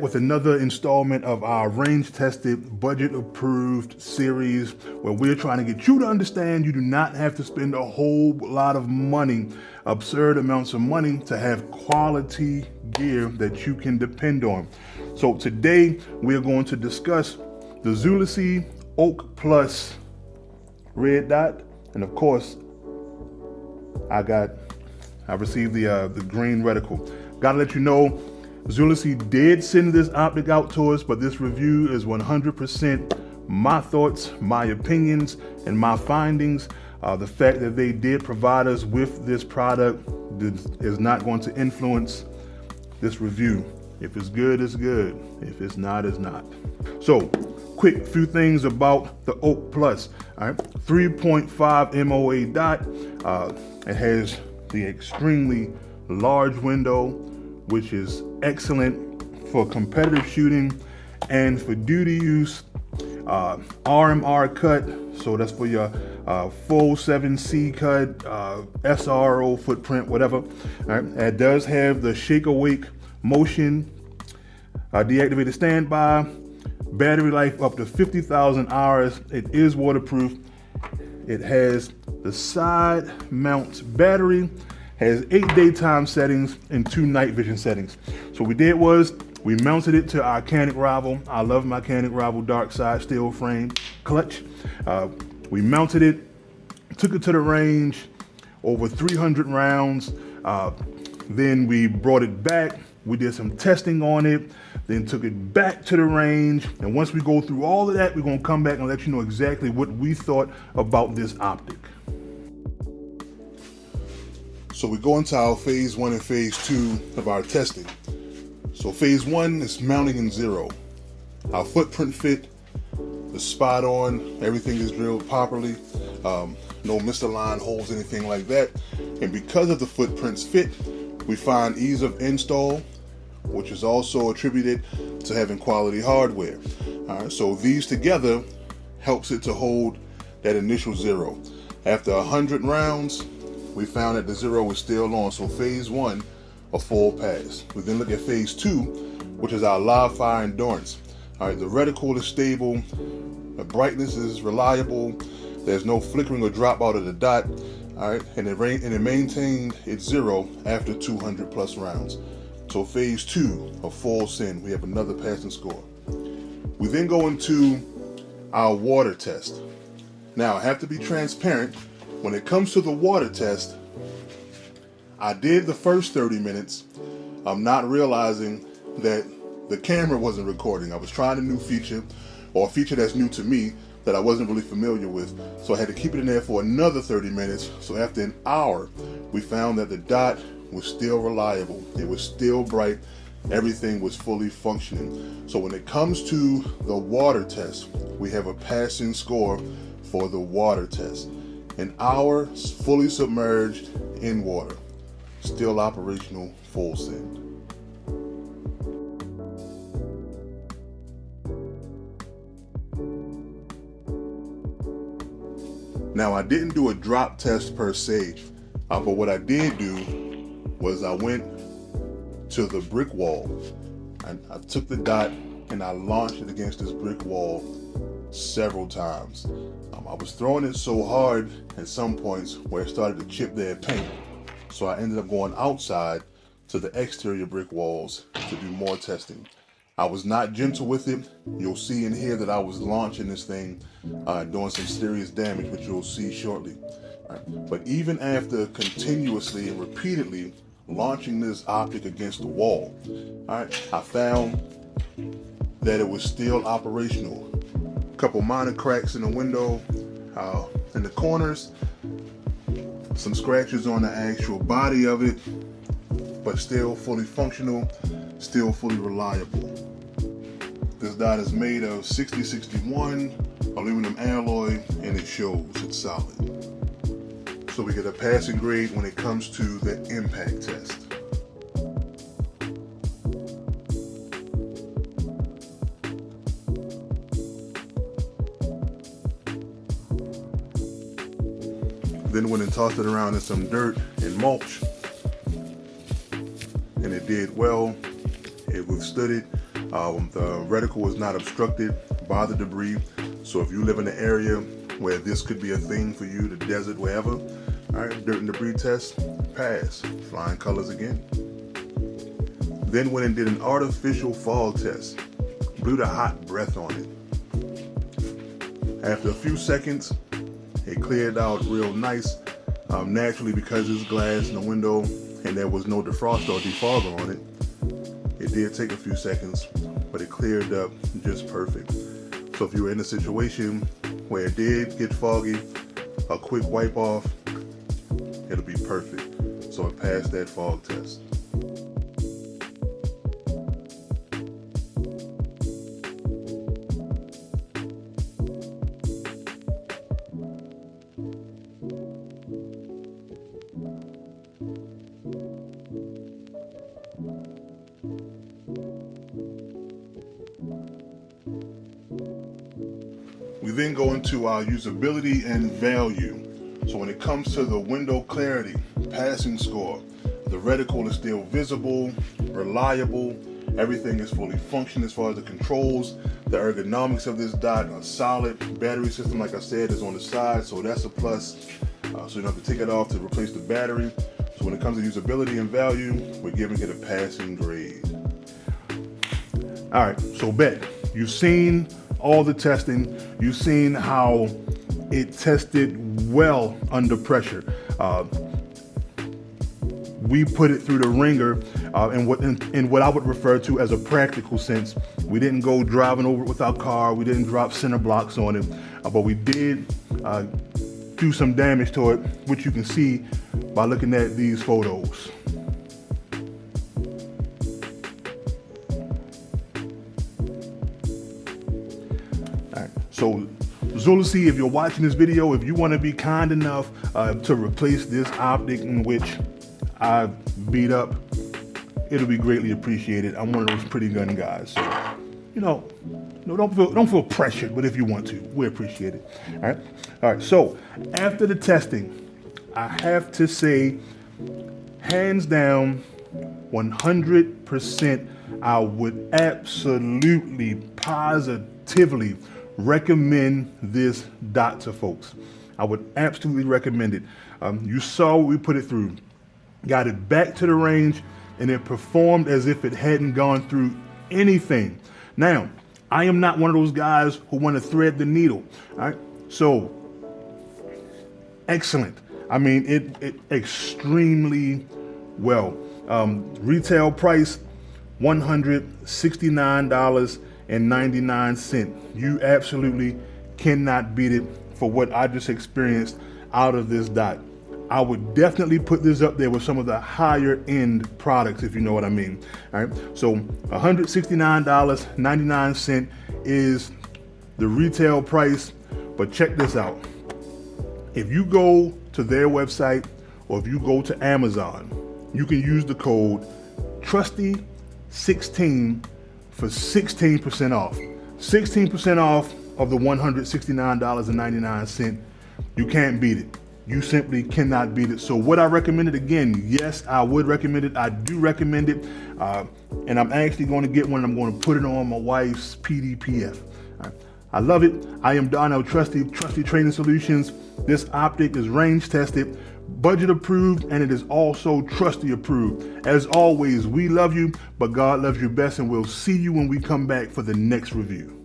with another installment of our range tested, budget approved series where we're trying to get you to understand you do not have to spend a whole lot of money, absurd amounts of money, to have quality gear that you can depend on. So today we're going to discuss the Zulisy Oak Plus red dot, and of course I received the green reticle. Gotta let you know, Zulisy did send this optic out to us, but this review is 100% my thoughts, my opinions, and my findings. The fact that they did provide us with this product is not going to influence this review. If it's good, it's good. If it's not, it's not. So, quick few things about the Oak Plus. All right, 3.5 MOA dot. It has the extremely large window, which is excellent for competitive shooting and for duty use. RMR cut, so that's for your full 7C cut, SRO footprint, whatever. All right. It does have the shake awake motion, deactivated standby, battery life up to 50,000 hours. It is waterproof. It has the side mount battery, has 8 daytime settings and 2 night vision settings. So what we did was we mounted it to our Canik Rival. I love my Canik Rival dark side steel frame clutch. We mounted it, took it to the range, over 300 rounds. Then we brought it back. We did some testing on it, then took it back to the range. And once we go through all of that, we're gonna come back and let you know exactly what we thought about this optic. So we go into our phase 1 and phase 2 of our testing. So phase 1 is mounting in 0. Our footprint fit is spot on. Everything is drilled properly. No misaligned holes, anything like that. And because of the footprints fit, we find ease of install, which is also attributed to having quality hardware. All right, so these together helps it to hold that initial 0. After 100 rounds, we found that the 0 was still on. So phase 1, a full pass. We then look at phase 2, which is our live fire endurance. All right, the reticle is stable, the brightness is reliable, there's no flickering or drop out of the dot. All right, and it maintained its 0 after 200 plus rounds. So phase 2, a full send. We have another passing score. We then go into our water test. Now I have to be transparent. When it comes to the water test, I did the first 30 minutes. I'm not realizing that the camera wasn't recording. I was trying a new feature, or a feature that's new to me that I wasn't really familiar with. So I had to keep it in there for another 30 minutes. So after an hour, we found that the dot was still reliable. It was still bright. Everything was fully functioning. So when it comes to the water test, we have a passing score for the water test. An hour fully submerged in water. Still operational, full send. Now I didn't do a drop test per se, but what I did do was I went to the brick wall and I took the dot and I launched it against this brick wall several times. I was throwing it so hard at some points where it started to chip that paint. So I ended up going outside to the exterior brick walls to do more testing. I was not gentle with it. You'll see in here that I was launching this thing, doing some serious damage, which you'll see shortly. Right. But even after continuously and repeatedly launching this optic against the wall, all right, I found that it was still operational. A couple minor cracks in the window, in the corners, some scratches on the actual body of it, but still fully functional, still fully reliable. This dot is made of 6061 aluminum alloy, and it shows it's solid. So we get a passing grade when it comes to the impact test. Then went and tossed it around in some dirt and mulch, and it did well. It withstood it. The reticle is not obstructed by the debris. So if you live in an area where this could be a thing for you, the desert, wherever, all right, dirt and debris test, pass, flying colors again. Then went and did an artificial fog test, blew the hot breath on it. After a few seconds, it cleared out real nice. Naturally, because it's glass in the window and there was no defroster or defogger on it, it did take a few seconds, but it cleared up just perfect. So if you were in a situation where it did get foggy, a quick wipe off, it'll be perfect. So it passed that fog test. We then go into our usability and value. So when it comes to the window clarity, passing score, the reticle is still visible, reliable, everything is fully functional as far as the controls. The ergonomics of this dot are solid. Battery system, like I said, is on the side, so that's a plus. So you don't have to take it off to replace the battery. So when it comes to usability and value, we're giving it a passing grade. All right, so bet, you've seen all the testing. You've seen how it tested well under pressure. We put it through the ringer in what I would refer to as a practical sense. We didn't go driving over it with our car. We didn't drop center blocks on it, but we did do some damage to it, which you can see by looking at these photos. So Zulisy, if you're watching this video, if you want to be kind enough to replace this optic in which I beat up, it'll be greatly appreciated. I'm one of those pretty gun guys. So, don't feel pressured, but if you want to, we appreciate it. All right. So after the testing, I have to say, hands down, 100%, I would absolutely, positively recommend this dot to folks. I would absolutely recommend it. You saw what we put it through. Got it back to the range, and it performed as if it hadn't gone through anything. Now, I am not one of those guys who want to thread the needle. All right, so excellent. I mean, it extremely well. Retail price, $169.99. You absolutely cannot beat it for what I just experienced out of this dot. I would definitely put this up there with some of the higher end products, if you know what I mean. All right, so $169.99 is the retail price, but check this out. If you go to their website or if you go to Amazon, you can use the code Trusty16 for 16% off. 16% off of the $169.99. You can't beat it. You simply cannot beat it. So would I recommend it again? Yes, I would recommend it. I do recommend it. And I'm actually going to get one. I'm going to put it on my wife's PDPF. Right. I love it. I am Darnell Trusty Training Solutions. This optic is range tested, budget approved, and it is also Trusty approved. As always, we love you, but God loves you best, and we'll see you when we come back for the next review.